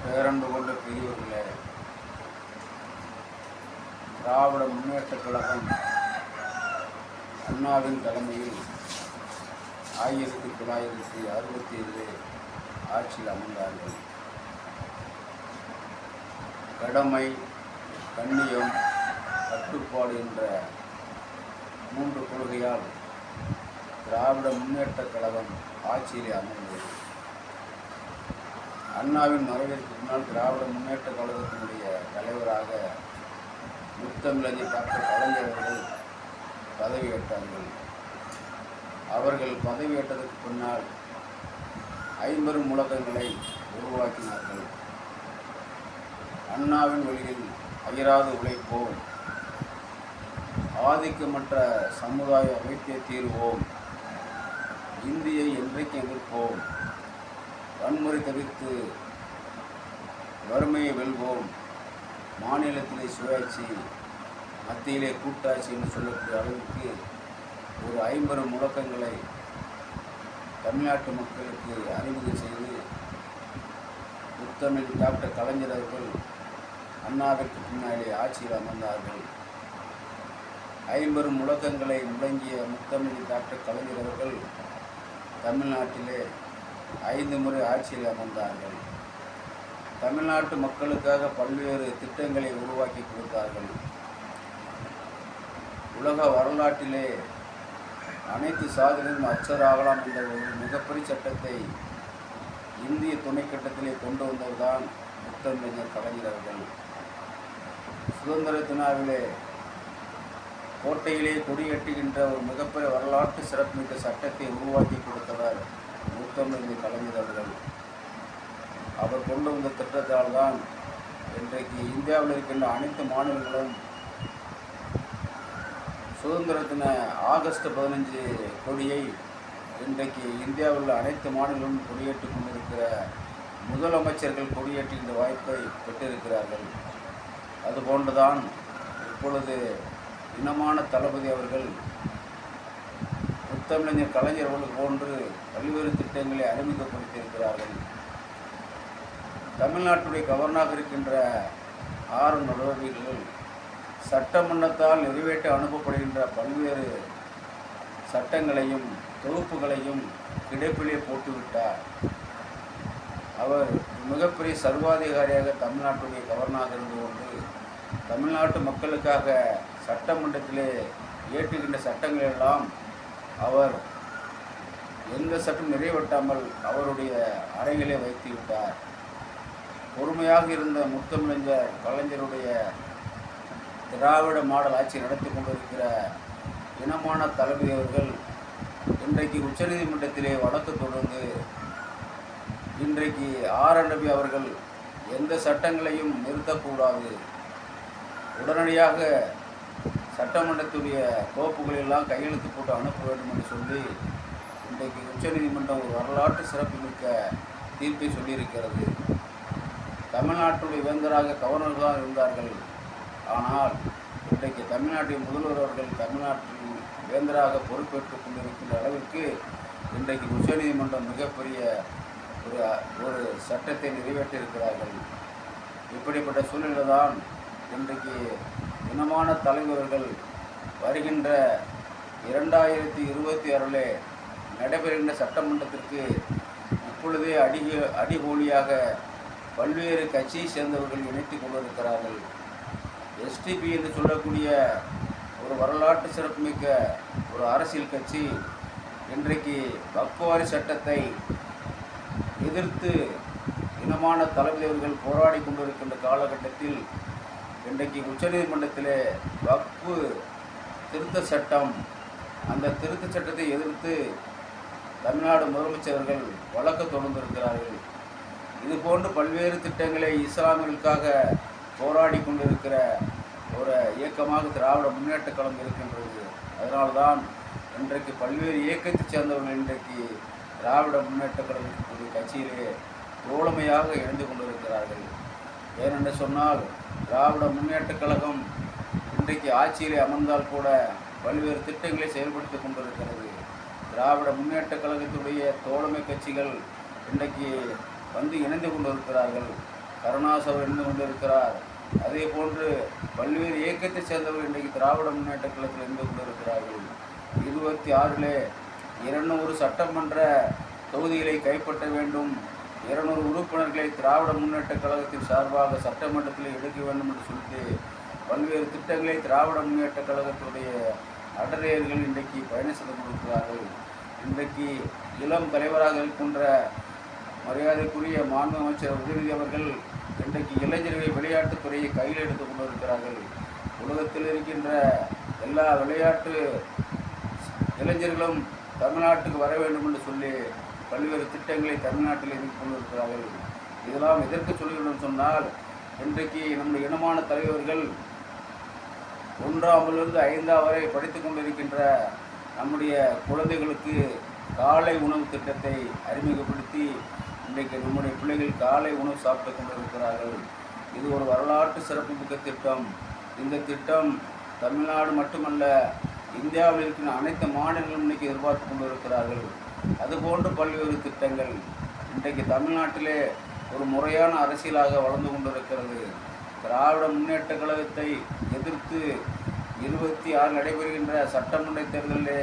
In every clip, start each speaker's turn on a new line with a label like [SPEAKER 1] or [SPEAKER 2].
[SPEAKER 1] பேரன்பு கொண்ட பெரியவர்களே, திராவிட முன்னேற்றக் கழகம் அண்ணாவின் தலைமையில் 1967 ஆட்சியில் அமர்ந்தார்கள். கடமை, கண்ணியம், கட்டுப்பாடு என்ற 3 கொள்கையால் திராவிட முன்னேற்றக் கழகம் ஆட்சியிலே அமர்ந்தது. அண்ணாவின் மறைவிற்கு முன்னால் திராவிட முன்னேற்றக் கழகத்தினுடைய தலைவராக முத்தமிழறிஞர் டாக்டர் கலைஞர் அவர்கள் பதவியேற்றார்கள். அவர்கள் பதவியேற்றதற்கு பின்னால் 50 முழக்கங்களை உருவாக்கினார்கள். அண்ணாவின் வழியில் அயராது உழைப்போம், ஆதிக்கமற்ற சமுதாய அமைப்பை தீர்வோம், இந்தியை என்றைக்கு எதிர்ப்போம், வன்முறை தவிர்த்து வறுமையை வெல்வோம், மாநிலத்திலே சுயாட்சி, மத்தியிலே கூட்டாட்சி என்று சொல்லக்கூடிய அளவுக்கு ஒரு 50 முழக்கங்களை தமிழ்நாட்டு மக்களுக்கு அறிமுகம் செய்து முத்தமிழ் டாக்டர் கலைஞர் அவர்கள் அண்ணாவிற்கு பின்னாலே ஆட்சியில் அமர்ந்தார்கள். 50 முழக்கங்களை முழங்கிய முத்தமிழ் டாக்டர் கலைஞர் அவர்கள் தமிழ்நாட்டிலே 5 முறை ஆட்சியில் அமர்ந்தார்கள். தமிழ்நாட்டு மக்களுக்காக பல்வேறு திட்டங்களை உருவாக்கி கொடுத்தார்கள். உலக வரலாற்றிலே அனைத்து சாதிகளும் அச்சராகலாம் என்ற ஒரு மிகப்பெரிய சட்டத்தை இந்திய துணைக்கட்டத்திலே கொண்டு வந்ததுதான் முத்தமிழறிஞர் கலைஞர் அவர்கள். சுதந்திர தினாவிலே கோட்டையிலே கொடியேற்றுகின்ற ஒரு மிகப்பெரிய வரலாற்று சிறப்புமிக்க சட்டத்தை உருவாக்கி கொடுத்தவர் முத்தமிழறிஞர் கலைஞர் அவர்கள். அவர் கொண்டு வந்த திட்டத்தால் தான் இன்றைக்கு இந்தியாவில் இருக்கின்ற அனைத்து மாநிலங்களும் சுதந்திர தின ஆகஸ்ட் 15 கொடியை இன்றைக்கு இந்தியாவில் உள்ள அனைத்து மாநிலங்களும் கொடியேற்றி கொண்டிருக்கிற முதலமைச்சர்கள் கொடியேற்றுகின்ற வாய்ப்பை பெற்றிருக்கிறார்கள். அதுபோன்றுதான் இப்பொழுது இனமான தளபதி அவர்கள் முத்தமிழறிஞர் கலைஞர் அவர்கள் போன்று பல்வேறு திட்டங்களை அறிமுகப்படுத்தியிருக்கிறார்கள். தமிழ்நாட்டுடைய கவர்னராக இருக்கின்ற 6 நடவடிக்கைகள் சட்டமன்றத்தால் நிறைவேற்ற அனுப்பப்படுகின்ற பல்வேறு சட்டங்களையும் தொகுப்புகளையும் கிடைப்பிலே போட்டுவிட்டார். அவர் மிகப்பெரிய சர்வாதிகாரியாக தமிழ்நாட்டுடைய கவர்னராக இருந்து கொண்டு தமிழ்நாட்டு மக்களுக்காக சட்டமன்றத்திலே இயற்றுகின்ற சட்டங்களெல்லாம் அவர் எந்த சட்டம் நிறைவேற்றாமல் அவருடைய அறைகளே வைத்து விட்டார். பொறுமையாக இருந்த முத்தமிழறிஞர் கலைஞருடைய திராவிட மாடல் ஆட்சி நடத்தி கொண்டிருக்கிற இனமான தளபதி அவர்கள் இன்றைக்கு உச்சநீதிமன்றத்திலே வழக்கு தொடர்ந்து இன்றைக்கு ஆர்என்டபி அவர்கள் எந்த சட்டங்களையும் நிறுத்தக்கூடாது, உடனடியாக சட்டமன்றத்துடைய கோப்புகளெல்லாம் கையெழுத்து போட்டு அனுப்ப வேண்டும் என்று சொல்லி இன்றைக்கு உச்சநீதிமன்றம் ஒரு வரலாற்று சிறப்புமிக்க தீர்ப்பை சொல்லியிருக்கிறது. தமிழ்நாட்டுடைய வேந்தராக கவர்னர்கள் இருந்தார்கள். ஆனால் இன்றைக்கு தமிழ்நாட்டின் முதல்வர் அவர்கள் தமிழ்நாட்டில் வேந்தராக பொறுப்பேற்றுக் கொண்டிருக்கின்ற அளவிற்கு இன்றைக்கு உச்சநீதிமன்றம் மிகப்பெரிய ஒரு சட்டத்தை நிறைவேற்றியிருக்கிறார்கள். இப்படிப்பட்ட சூழ்நிலை தான் இன்றைக்கு இனமான தலைவர்கள் வருகின்ற 2026 நடைபெறுகின்ற சட்டமன்றத்திற்கு இப்பொழுதே அடிகோலியாக பல்வேறு கட்சியை சேர்ந்தவர்கள் இணைத்து கொண்டிருக்கிறார்கள். எஸ்டிபி என்று சொல்லக்கூடிய ஒரு வரலாற்று சிறப்புமிக்க ஒரு அரசியல் கட்சி இன்றைக்கு வக்ஃப் சட்டத்தை எதிர்த்து இனமான தலைவர்கள் போராடி கொண்டிருக்கின்ற காலகட்டத்தில் இன்றைக்கு உச்சநீதிமன்றத்திலே வக்ஃப் திருத்த சட்டம், அந்த திருத்த சட்டத்தை எதிர்த்து தமிழ்நாடு முதலமைச்சர்கள் வழக்கு தொடர்ந்திருக்கிறார்கள். இதுபோன்று பல்வேறு திட்டங்களை இஸ்லாமியர்களுக்காக போராடி கொண்டிருக்கிற ஒரு இயக்கமாக திராவிட முன்னேற்றக் கழகம் இருக்கின்றது. அதனால்தான் இன்றைக்கு பல்வேறு இயக்கத்தைச் சேர்ந்தவர்கள் இன்றைக்கு திராவிட முன்னேற்றக் கழகத்தினுடைய கட்சியிலே தோழமையாக இணைந்து கொண்டிருக்கிறார்கள். ஏனென்று சொன்னால் திராவிட முன்னேற்றக் கழகம் இன்றைக்கு ஆட்சியிலே அமர்ந்தால் கூட பல்வேறு திட்டங்களை செயல்படுத்தி கொண்டிருக்கிறது. திராவிட முன்னேற்றக் கழகத்துடைய தோழமை கட்சிகள் இன்றைக்கு வந்து இணைந்து கொண்டிருக்கிறார்கள். கருணாசவர் இருந்து கொண்டிருக்கிறார். அதே போன்று பல்வேறு இயக்கத்தை சேர்ந்தவர்கள் இன்றைக்கு திராவிட முன்னேற்ற கழகத்தில் இருந்து கொண்டிருக்கிறார்கள். 26 200 சட்டமன்ற தொகுதிகளை கைப்பற்ற வேண்டும், 200 உறுப்பினர்களை திராவிட முன்னேற்ற கழகத்தின் சார்பாக சட்டமன்றத்தில் எடுக்க வேண்டும் என்று சொல்லிட்டு பல்வேறு திட்டங்களை திராவிட முன்னேற்ற கழகத்துடைய அடரையர்கள் இன்றைக்கு பயணம் செய்து கொண்டிருக்கிறார்கள். இன்றைக்கு இளம் தலைவராக இருக்கின்ற மரியாதைக்குரிய மாண்பு அமைச்சர் உதயநிதி அவர்கள் இன்றைக்கு இளைஞர்களை விளையாட்டுத்துறையை கையில் எடுத்துக் கொண்டிருக்கிறார்கள். உலகத்தில் இருக்கின்ற எல்லா விளையாட்டு இளைஞர்களும் தமிழ்நாட்டுக்கு வர வேண்டும் என்று சொல்லி பல்வேறு திட்டங்களை தமிழ்நாட்டில் எதிர்த்து கொண்டிருக்கிறார்கள். இதெல்லாம் எதற்கு சொல்கிறோம் சொன்னால், இன்றைக்கு நம்முடைய இனமான தலைவர்கள் 1ஆமிலிருந்து 5ஆம் வரை படித்து கொண்டிருக்கின்ற நம்முடைய குழந்தைகளுக்கு காலை உணவு திட்டத்தை அறிமுகப்படுத்தி இன்றைக்கு நம்முடைய பிள்ளைகள் காலை உணவு சாப்பிட்டு கொண்டிருக்கிறார்கள். இது ஒரு வரலாற்று சிறப்புமிக்க திட்டம். இந்த திட்டம் தமிழ்நாடு மட்டுமல்ல, இந்தியாவில் இருக்கிற அனைத்து மாநிலங்களும் இன்றைக்கு எதிர்பார்த்து கொண்டிருக்கிறார்கள். அதுபோன்று பல்வேறு திட்டங்கள் இன்றைக்கு தமிழ்நாட்டிலே ஒரு முறையான அரசியலாக வளர்ந்து கொண்டிருக்கிறது. திராவிட முன்னேற்ற கழகத்தை எதிர்த்து 26 நடைபெறுகின்ற சட்டமன்ற தேர்தலிலே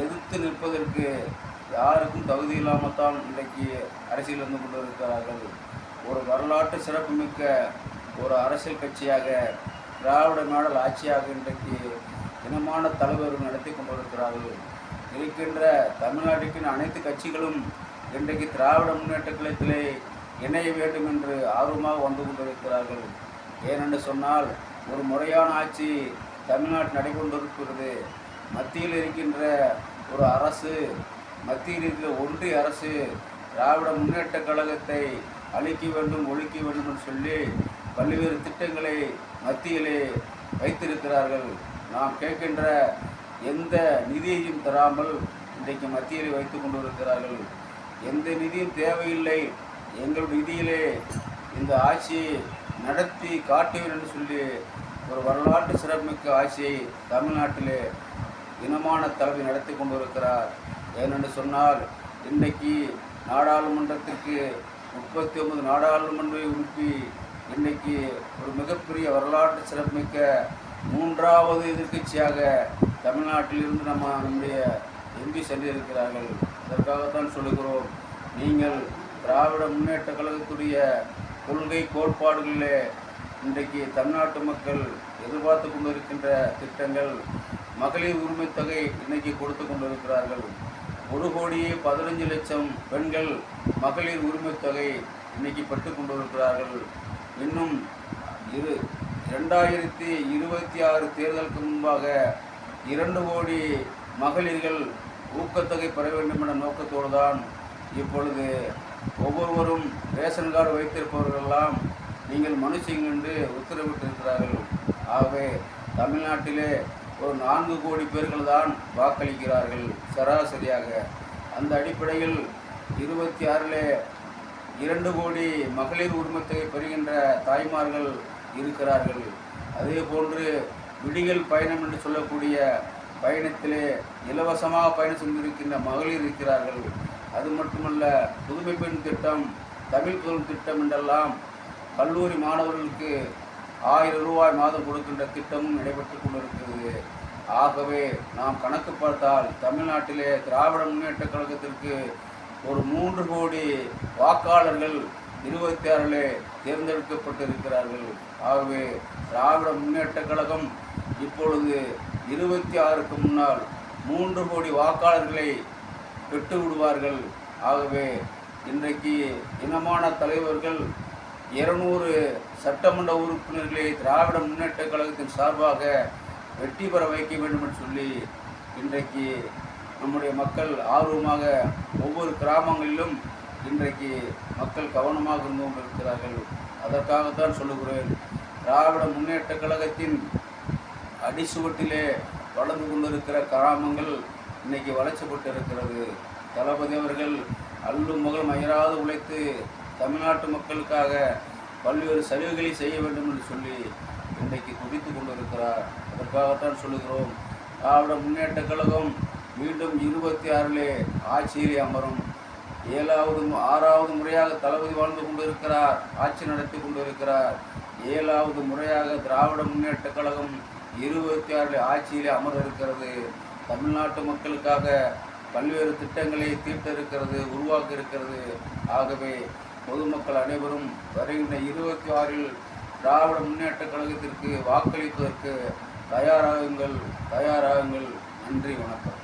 [SPEAKER 1] எதிர்த்து நிற்பதற்கு யாருக்கும் தகுதி இல்லாமல் தான் இன்றைக்கு அரசியல் வந்து கொண்டிருக்கிறார்கள். ஒரு வரலாற்று சிறப்புமிக்க ஒரு அரசியல் கட்சியாக திராவிட மாடல் ஆட்சியாக இன்றைக்கு இனமான தலைவர்கள் நடத்தி கொண்டிருக்கிறார்கள். இருக்கின்ற தமிழ்நாட்டின் அனைத்து கட்சிகளும் இன்றைக்கு திராவிட முன்னேற்ற கழகத்திலே இணைய வேண்டும் என்று ஆர்வமாக வந்து கொண்டிருக்கிறார்கள். ஏனென்று சொன்னால், ஒரு முறையான ஆட்சி தமிழ்நாட்டில் நடைபெற்றிருக்கிறது. மத்தியில் இருக்கின்ற ஒரு அரசு, மத்தியில் இருக்கிற ஒன்றிய அரசு திராவிட முன்னேற்ற கழகத்தை அழிக்க வேண்டும், ஒழிக்க வேண்டும் என்று சொல்லி பல்வேறு திட்டங்களை மத்தியிலே வைத்திருக்கிறார்கள். நாம் கேட்கின்ற எந்த நிதியையும் தராமல் இன்றைக்கு மத்தியிலே வைத்து கொண்டிருக்கிறார்கள். எந்த நிதியும் தேவையில்லை, எங்கள் நிதியிலே இந்த ஆட்சியை நடத்தி காட்டுவேன் என்று சொல்லி ஒரு வரலாற்று சிறப்புமிக்க ஆட்சியை தமிழ்நாட்டிலே இனமான தலைமை நடத்தி கொண்டிருக்கிறார். ஏனென்று சொன்னால், இன்றைக்கு நாடாளுமன்றத்திற்கு 39 நாடாளுமன்ற உறுப்பி இன்றைக்கு ஒரு மிகப்பெரிய வரலாற்று சிறப்புமிக்க 3வது எதிர்க்கட்சியாக தமிழ்நாட்டிலிருந்து நம்முடைய எம்பி சென்றிருக்கிறார்கள். அதற்காகத்தான் சொல்லுகிறோம், நீங்கள் திராவிட முன்னேற்ற கழகத்துடைய கொள்கை கோட்பாடுகளிலே இன்றைக்கு தமிழ்நாட்டு மக்கள் எதிர்பார்த்து கொண்டிருக்கின்ற திட்டங்கள், மகளிர் உரிமை தொகை இன்னைக்கு கொடுத்து கொண்டிருக்கிறார்கள். 1,15,00,000 பெண்கள் மகளிர் உரிமை தொகை இன்னைக்கு பெற்று கொண்டிருக்கிறார்கள். இன்னும் 2026 தேர்தலுக்கு முன்பாக 2 கோடி மகளிர்கள் ஊக்கத்தொகை பெற வேண்டும் என்ற நோக்கத்தோடு தான் இப்பொழுது ஒவ்வொருவரும் ரேஷன் கார்டு வைத்திருப்பவர்களெல்லாம் நீங்கள் மனு செய்யுங்கள் என்று உத்தரவிட்டிருக்கிறார்கள். ஆகவே தமிழ்நாட்டிலே ஒரு 4 கோடி பேர்கள் தான் வாக்களிக்கிறார்கள் சராசரியாக. அந்த அடிப்படையில் 26 2 கோடி மகளிர் உரிமைத்தொகை பெறுகின்ற தாய்மார்கள் இருக்கிறார்கள். அதே போன்று விடியல் பயணம் என்று சொல்லக்கூடிய பயணத்திலே இலவசமாக பயணம் சென்றிருக்கின்ற மகளிர் இருக்கிறார்கள். அது மட்டுமல்ல, புதுமை பெண் திட்டம், தமிழ் புதுமை திட்டம் என்றெல்லாம் கல்லூரி மாணவர்களுக்கு 1000 ரூபாய் மாதம் கொடுக்கின்ற திட்டமும் நடைபெற்று கொண்டிருக்கிறது. ஆகவே நாம் கணக்கு பார்த்தால் தமிழ்நாட்டிலே திராவிட முன்னேற்ற கழகத்திற்கு ஒரு 3 கோடி வாக்காளர்கள் 26 தேர்ந்தெடுக்கப்பட்டிருக்கிறார்கள். ஆகவே திராவிட முன்னேற்ற கழகம் இப்பொழுது 26க்கு முன்னால் 3 கோடி வாக்காளர்களை பெற்று விடுவார்கள். ஆகவே இன்றைக்கு இனமான தலைவர்கள் 200 சட்டமன்ற உறுப்பினர்களை திராவிட முன்னேற்ற கழகத்தின் சார்பாக வெற்றி பெற வைக்க வேண்டும் என்று சொல்லி இன்றைக்கு நம்முடைய மக்கள் ஆர்வமாக ஒவ்வொரு கிராமங்களிலும் இன்றைக்கு மக்கள் கவனமாக இருந்து கொண்டிருக்கிறார்கள். அதற்காகத்தான் சொல்லுகிறேன், திராவிட முன்னேற்ற கழகத்தின் அடிச்சுவட்டிலே வளர்ந்து கொண்டிருக்கிற கிராமங்கள் இன்றைக்கி வளர்ச்சிப்பட்டு இருக்கிறது. தளபதி அவர்கள் அல்லும் மகள் மயராது உழைத்து தமிழ்நாட்டு மக்களுக்காக பல்வேறு சலுகைகளை செய்ய வேண்டும் என்று சொல்லி இன்றைக்கு துடித்து கொண்டிருக்கிறார். அதற்காகத்தான் சொல்லுகிறோம், திராவிட முன்னேற்ற கழகம் மீண்டும் 26 ஆட்சியிலே அமரும். ஆறாவது முறையாக தளபதி வாழ்ந்து கொண்டிருக்கிறார், ஆட்சி நடத்தி கொண்டிருக்கிறார். 7வது முறையாக திராவிட முன்னேற்ற கழகம் 26 ஆட்சியிலே அமர இருக்கிறது. தமிழ்நாட்டு மக்களுக்காக பல்வேறு திட்டங்களை தீட்ட இருக்கிறது, உருவாக்க இருக்கிறது. ஆகவே பொதுமக்கள் அனைவரும் வருகின்ற 26 திராவிட முன்னேற்ற கழகத்திற்கு வாக்களிப்பதற்கு தயாராகுங்கள். நன்றி, வணக்கம்.